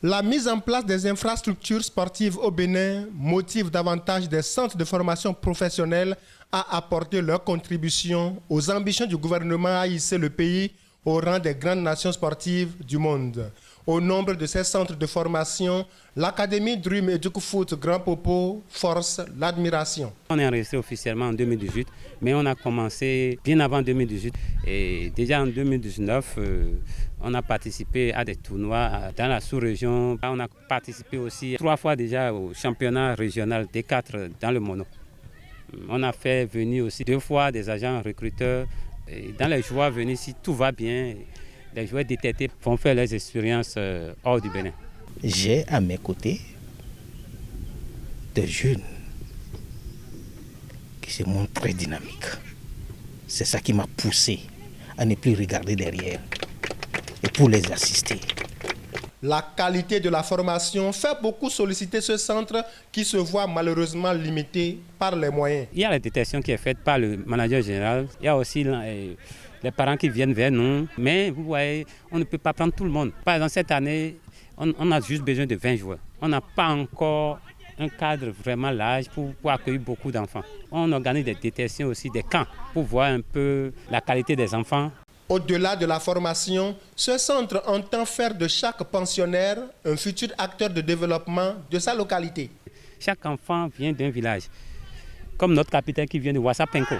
La mise en place des infrastructures sportives au Bénin motive davantage des centres de formation professionnelle à apporter leur contribution aux ambitions du gouvernement à hisser le pays au rang des grandes nations sportives du monde. Au nombre de ces centres de formation, l'Académie Dream Educ Foot Grand Popo force l'admiration. On est enregistré officiellement en 2018, mais on a commencé bien avant 2018. Et déjà en 2019, on a participé à des tournois dans la sous-région. On a participé aussi 3 fois déjà au championnat régional D4 dans le mono. On a fait venir aussi 2 fois des agents recruteurs. Et dans les joueurs venus, si tout va bien, les joueurs détectés vont faire leurs expériences hors du Bénin. J'ai à mes côtés des jeunes qui se montrent très dynamiques. C'est ça qui m'a poussé à ne plus regarder derrière et pour les assister. La qualité de la formation fait beaucoup solliciter ce centre qui se voit malheureusement limité par les moyens. Il y a la détection qui est faite par le manager général. Il y a aussi les parents qui viennent vers nous. Mais vous voyez, on ne peut pas prendre tout le monde. Par exemple, cette année, on a juste besoin de 20 joueurs. On n'a pas encore un cadre vraiment large pour accueillir beaucoup d'enfants. On organise des détections aussi, des camps, pour voir un peu la qualité des enfants. Au-delà de la formation, ce centre entend faire de chaque pensionnaire un futur acteur de développement de sa localité. Chaque enfant vient d'un village, comme notre capitaine qui vient de Wassapenko.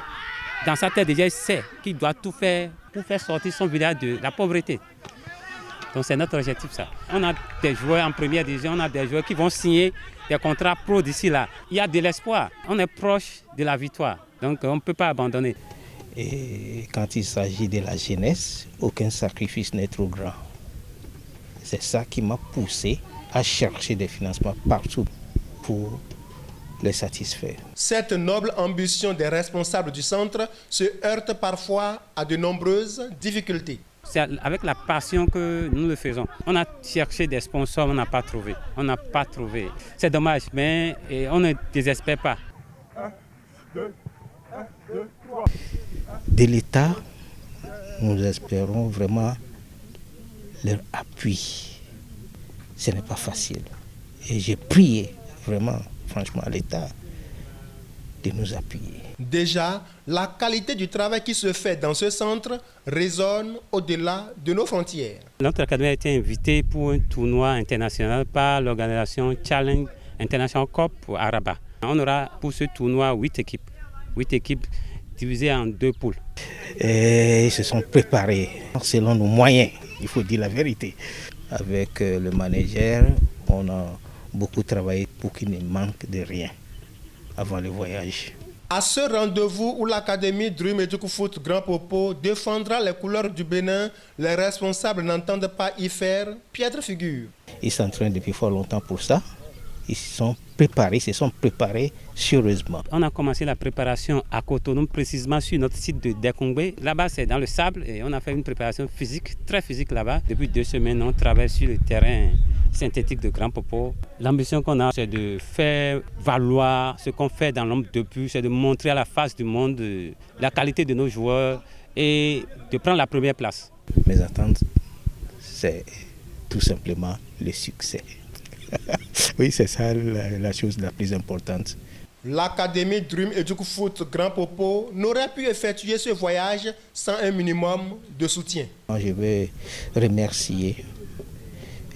Dans sa tête déjà, il sait qu'il doit tout faire pour faire sortir son village de la pauvreté. Donc c'est notre objectif ça. On a des joueurs en première division, on a des joueurs qui vont signer des contrats pro d'ici là. Il y a de l'espoir, on est proche de la victoire, donc on ne peut pas abandonner. Et quand il s'agit de la jeunesse, aucun sacrifice n'est trop grand. C'est ça qui m'a poussé à chercher des financements partout pour les satisfaire. Cette noble ambition des responsables du centre se heurte parfois à de nombreuses difficultés. C'est avec la passion que nous le faisons. On a cherché des sponsors, on n'a pas trouvé. On n'a pas trouvé. C'est dommage, mais on ne désespère pas. 1, 2, 1, 2, 3. De l'État, nous espérons vraiment leur appui. Ce n'est pas facile. Et j'ai prié vraiment, franchement, à l'État de nous appuyer. Déjà, la qualité du travail qui se fait dans ce centre résonne au-delà de nos frontières. Notre académie a été invitée pour un tournoi international par l'organisation Challenge International Cup à Rabat. On aura pour ce tournoi 8 équipes. 8 équipes divisées en 2 poules. Et ils se sont préparés selon nos moyens, il faut dire la vérité. Avec le manager, on a beaucoup travaillé pour qu'il ne manque de rien avant le voyage. À ce rendez-vous où l'Académie Dream Educ Foot Grand Popo défendra les couleurs du Bénin, les responsables n'entendent pas y faire piètre figure. Ils s'entraînent depuis fort longtemps pour ça. Ils se sont préparés sérieusement. On a commencé la préparation à Cotonou, précisément sur notre site de Dekongbe. Là-bas, c'est dans le sable et on a fait une préparation physique, très physique là-bas. Depuis 2 semaines, on travaille sur le terrain synthétique de Grand Popo. L'ambition qu'on a, c'est de faire valoir ce qu'on fait dans l'ombre depuis, c'est de montrer à la face du monde la qualité de nos joueurs et de prendre la première place. Mes attentes, c'est tout simplement le succès. Oui, c'est ça la chose la plus importante. L'Académie Dream Educ Foot Grand Popo n'aurait pu effectuer ce voyage sans un minimum de soutien. Je vais remercier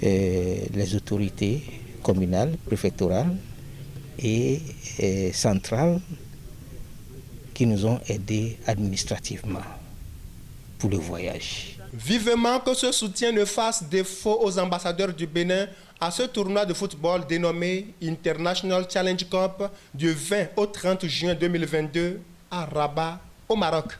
les autorités communales, préfectorales et centrales qui nous ont aidés administrativement pour le voyage. Vivement que ce soutien ne fasse défaut aux ambassadeurs du Bénin à ce tournoi de football dénommé International Challenge Cup du 20 au 30 juin 2022 à Rabat, au Maroc.